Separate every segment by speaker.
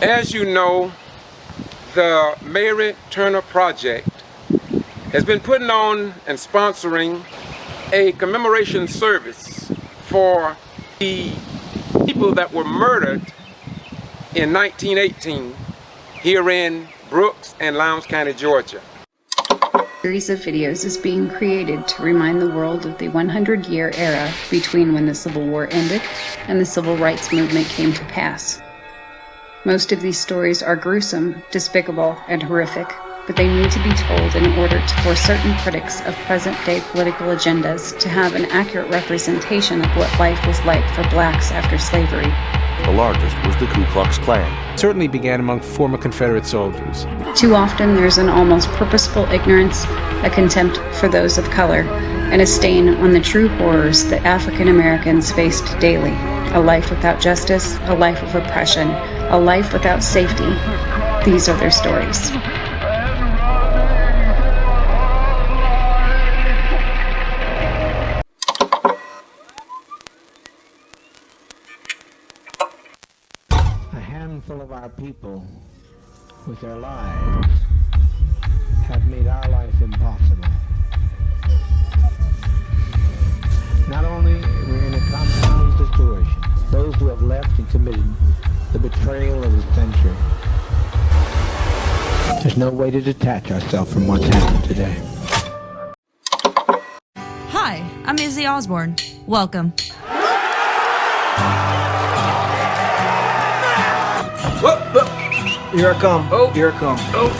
Speaker 1: As you know, the Mary Turner Project has been putting on and sponsoring a commemoration service for the people that were murdered in 1918 here in Brooks and Lowndes County, Georgia.
Speaker 2: A series of videos is being created to remind the world of the 100-year era between when the Civil War ended and the Civil Rights Movement came to pass. Most of these stories are gruesome, despicable, and horrific, but they need to be told in order for certain critics of present-day political agendas to have an accurate representation of what life was like for blacks after slavery.
Speaker 3: The largest was the Ku Klux Klan.
Speaker 4: It certainly began among former Confederate soldiers.
Speaker 2: Too often there's an almost purposeful ignorance, a contempt for those of color, and a stain on the true horrors that African Americans faced daily. A life without justice, a life of oppression, a life without safety. These are their stories.
Speaker 5: A handful of our people, with their lives, have made our life impossible. Not only we're in a compound situation, those who have left and committed the betrayal of the century. There's no way to detach ourselves from what's happened today.
Speaker 6: Hi, I'm Izzy Osborne. Welcome.
Speaker 7: Here I come. Oh, here I come. Oh.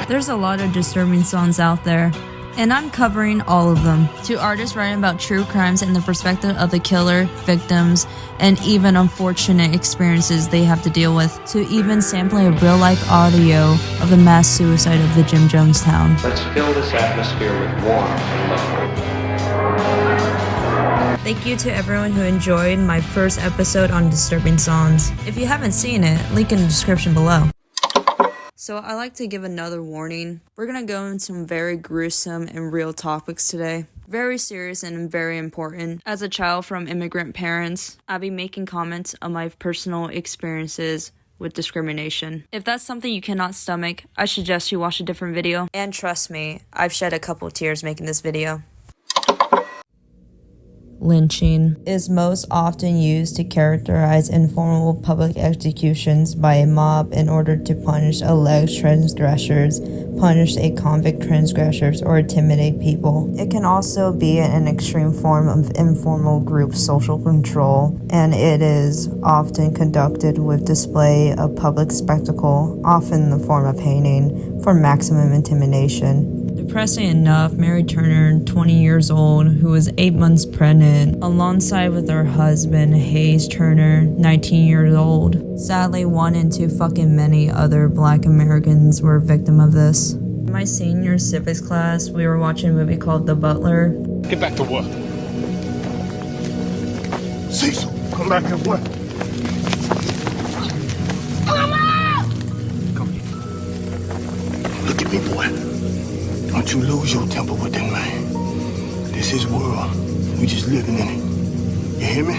Speaker 6: There's a lot of disturbing songs out there, and I'm covering all of them. To artists writing about true crimes and the perspective of the killer, victims, and even unfortunate experiences they have to deal with, to even sampling a real-life audio of the mass suicide of the Jim Jones town.
Speaker 8: Let's fill this atmosphere with warmth and love.
Speaker 6: Thank you to everyone who enjoyed my first episode on disturbing songs. If you haven't seen it, link in the description below. So I like to give another warning. We're gonna go into some very gruesome and real topics today. Very serious and very important. As a child from immigrant parents, I'll be making comments on my personal experiences with discrimination. If that's something you cannot stomach, I suggest you watch a different video. And trust me, I've shed a couple of tears making this video. Lynching is most often used to characterize informal public executions by a mob in order to punish alleged transgressors, punish a convict transgressors, or intimidate people. It can also be an extreme form of informal group social control, and it is often conducted with display of public spectacle, often in the form of hanging, for maximum intimidation. Depressing enough, Mary Turner, 20 years old, who was 8 months pregnant, alongside with her husband, Hayes Turner, 19 years old. Sadly, one in two fucking many other black Americans were a victim of this. In my senior civics class, we were watching a movie called The Butler.
Speaker 9: Get back to work. Cecil, come back to work. Come here. Look at me, boy. Don't you lose your temper with that man. This is world. We just living in it. You hear me?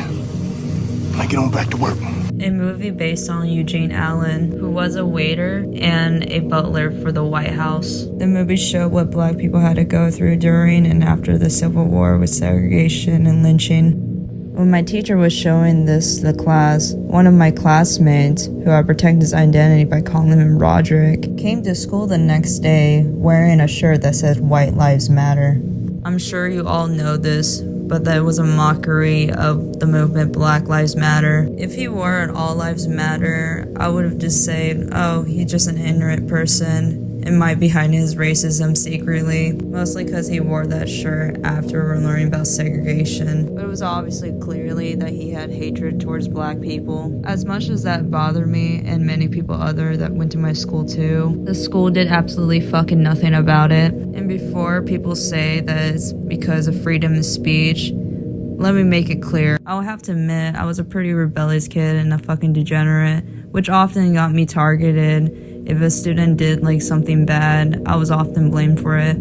Speaker 9: Now get on back to work.
Speaker 6: A movie based on Eugene Allen, who was a waiter and a butler for the White House. The movie showed what black people had to go through during and after the Civil War with segregation and lynching. When my teacher was showing this to the class, one of my classmates, who had protected his identity by calling him Roderick, came to school the next day wearing a shirt that said White Lives Matter. I'm sure you all know this, but that was a mockery of the movement Black Lives Matter. If he wore an All Lives Matter, I would have just said, oh, he's just an ignorant person and might be hiding his racism secretly, mostly because he wore that shirt after learning about segregation. But it was obviously clearly that he had hatred towards black people. As much as that bothered me and many people other that went to my school too, the school did absolutely fucking nothing about it. And before people say that it's because of freedom of speech, let me make it clear. I'll have to admit, I was a pretty rebellious kid and a fucking degenerate, which often got me targeted. If a student did like something bad, I was often blamed for it,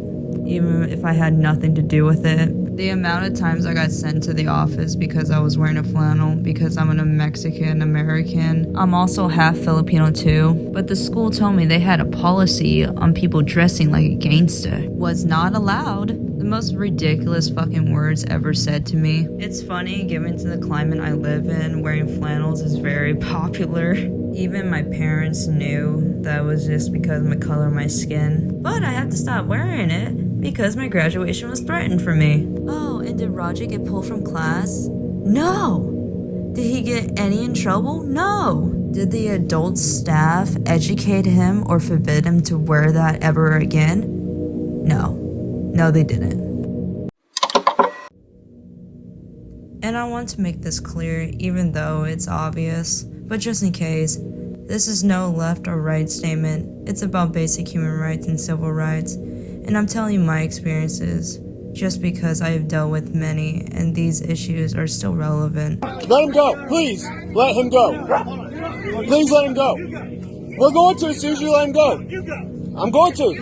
Speaker 6: even if I had nothing to do with it. The amount of times I got sent to the office because I was wearing a flannel, because I'm a Mexican American. I'm also half Filipino too, but the school told me they had a policy on people dressing like a gangster. Was not allowed. The most ridiculous fucking words ever said to me. It's funny, given to the climate I live in, wearing flannels is very popular. Even my parents knew that was just because of the color of my skin. But I had to stop wearing it because my graduation was threatened for me. Oh, and did Roger get pulled from class? No. Did he get any in trouble? No. Did the adult staff educate him or forbid him to wear that ever again? No. No, they didn't. And I want to make this clear, even though it's obvious, but just in case, this is no left or right statement. It's about basic human rights and civil rights, and I'm telling you my experiences, just because I have dealt with many, and these issues are still relevant.
Speaker 10: Let him go, please. Let him go. Please let him go. We're going to as soon as you let him go. I'm going to.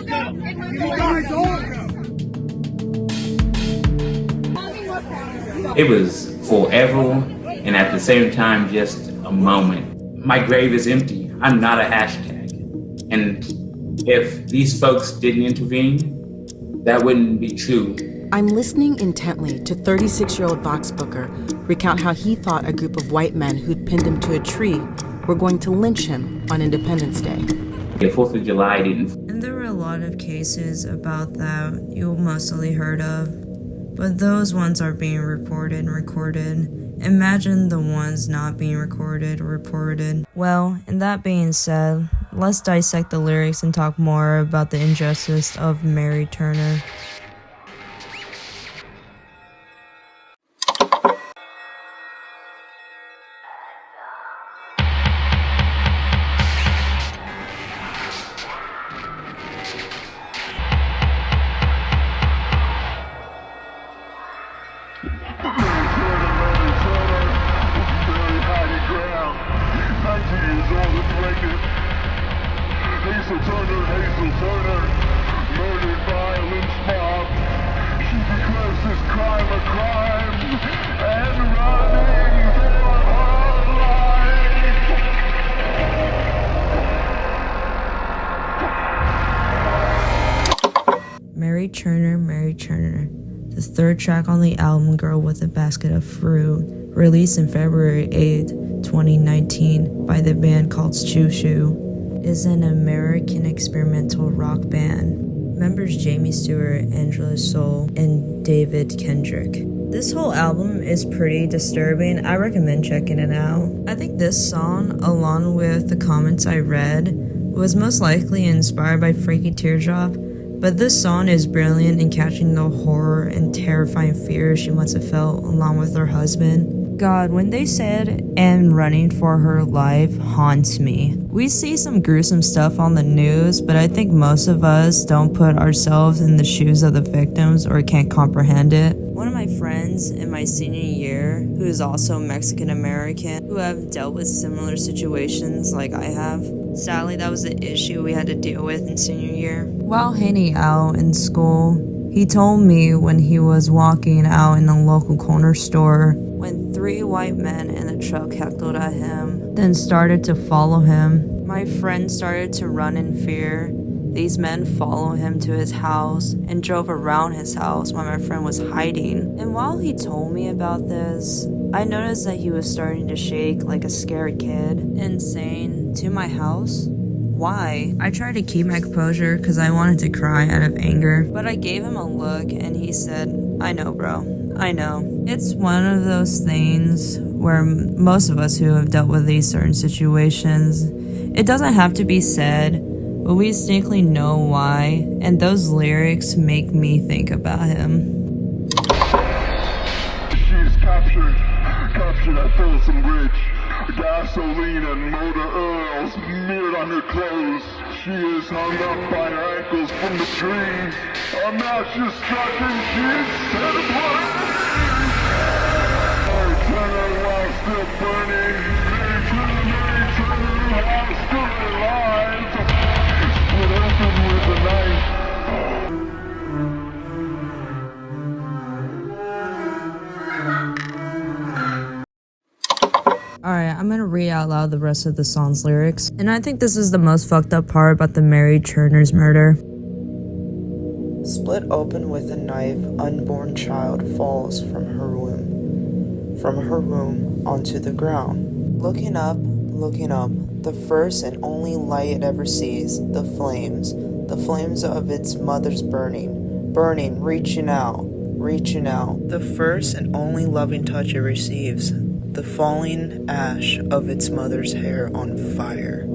Speaker 7: It was forever, and at the same time, just a moment. My grave is empty. I'm not a hashtag. And if these folks didn't intervene, that wouldn't be true.
Speaker 11: I'm listening intently to 36-year-old Vox Booker recount how he thought a group of white men who'd pinned him to a tree were going to lynch him on Independence Day.
Speaker 7: The 4th of July didn't.
Speaker 6: And there were a lot of cases about that you mostly heard of. But those ones are being reported and recorded. Imagine the ones not being recorded or reported. Well, and that being said, let's dissect the lyrics and talk more about the injustice of Mary Turner.
Speaker 9: Hazel Turner, murdered by a lynch mob. She declares this crime a crime and running for her life.
Speaker 6: Mary Turner, the third track on the album Girl with a Basket of Fruit, released in February 8, 2019 by the band called Choo Choo, is an American experimental rock band. Members Jamie Stewart, Angela Soul, and David Kendrick. This whole album is pretty disturbing. I recommend checking it out. I think this song, along with the comments I read, was most likely inspired by Frankie Teardrop, but this song is brilliant in catching the horror and terrifying fear she must have felt along with her husband. God, when they said, and running for her life haunts me. We see some gruesome stuff on the news, but I think most of us don't put ourselves in the shoes of the victims or can't comprehend it. One of my friends in my senior year, who is also Mexican American, who have dealt with similar situations like I have. Sadly, that was the issue we had to deal with in senior year. While hanging out in school, he told me when he was walking out in a local corner store, when 3 white men in a truck heckled at him, then started to follow him. My friend started to run in fear. These men followed him to his house and drove around his house while my friend was hiding. And while he told me about this, I noticed that he was starting to shake like a scared kid and saying, "To my house? Why?" I tried to keep my composure because I wanted to cry out of anger, but I gave him a look and he said, "I know, bro. I know." It's one of those things where most of us who have dealt with these certain situations, it doesn't have to be said, but we distinctly know why, and those lyrics make me think about him.
Speaker 9: She's captured at Folsom Bridge. Gasoline and motor oil smeared on her clothes. She is hung up by her ankles from the tree. A match is struck and she's set ablaze. Mary Turner, while still burning. Mary Turner, while still alive. Split open with a knife.
Speaker 6: Alright, I'm gonna read out loud the rest of the song's lyrics. And I think this is the most fucked up part about the Mary Turner's murder.
Speaker 12: Split open with a knife, unborn child falls from her womb onto the ground. Looking up, the first and only light it ever sees, the flames of its mother's burning, reaching out. The first and only loving touch it receives, the falling ash of its mother's hair on fire.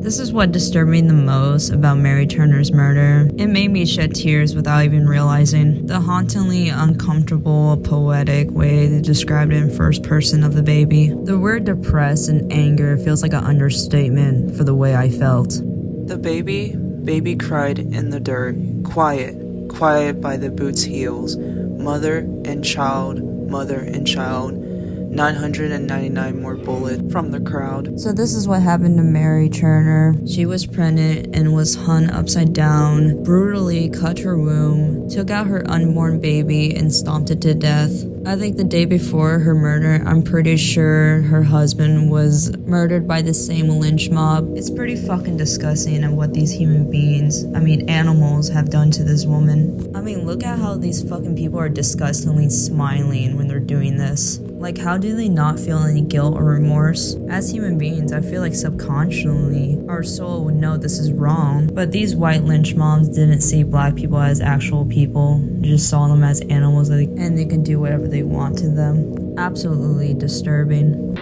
Speaker 6: This is what disturbed me the most about Mary Turner's murder. It made me shed tears without even realizing the hauntingly uncomfortable, poetic way they described it in first person of the baby. The word depressed and anger feels like an understatement for the way I felt.
Speaker 12: The baby cried in the dirt, quiet by the boot's heels. Mother and child, 999 more bullets from the crowd.
Speaker 6: So this is what happened to Mary Turner. She was pregnant and was hung upside down, brutally cut her womb, took out her unborn baby and stomped it to death. I think the day before her murder, I'm pretty sure her husband was murdered by the same lynch mob. It's pretty fucking disgusting at what these human beings, animals, have done to this woman. Look at how these fucking people are disgustingly smiling when they're doing this. Like, how do they not feel any guilt or remorse? As human beings, I feel like subconsciously our soul would know this is wrong. But these white lynch mobs didn't see black people as actual people. They just saw them as animals and they could do whatever they want to them. Absolutely disturbing.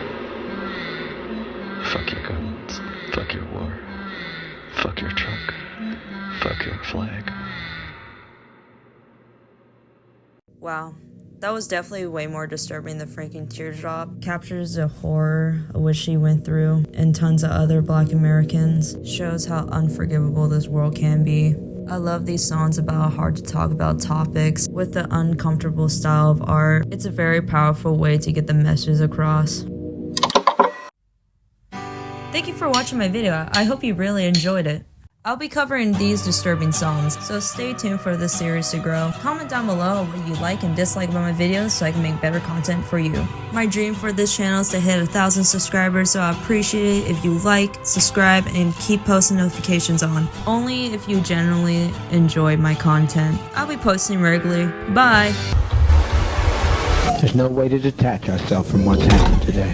Speaker 13: Fuck your guns. Fuck your war. Fuck your truck. Fuck your flag.
Speaker 6: Wow. That was definitely way more disturbing than Franken Teardrop. Captures the horror of what she went through and tons of other black Americans. Shows how unforgivable this world can be. I love these songs about hard to talk about topics with the uncomfortable style of art. It's a very powerful way to get the message across. Thank you for watching my video. I hope you really enjoyed it. I'll be covering these disturbing songs, so stay tuned for this series to grow. Comment down below what you like and dislike about my videos so I can make better content for you. My dream for this channel is to hit 1,000 subscribers, so I appreciate it if you like, subscribe, and keep posting notifications on. Only if you genuinely enjoy my content. I'll be posting regularly. Bye!
Speaker 5: There's no way to detach ourselves from what's happened today.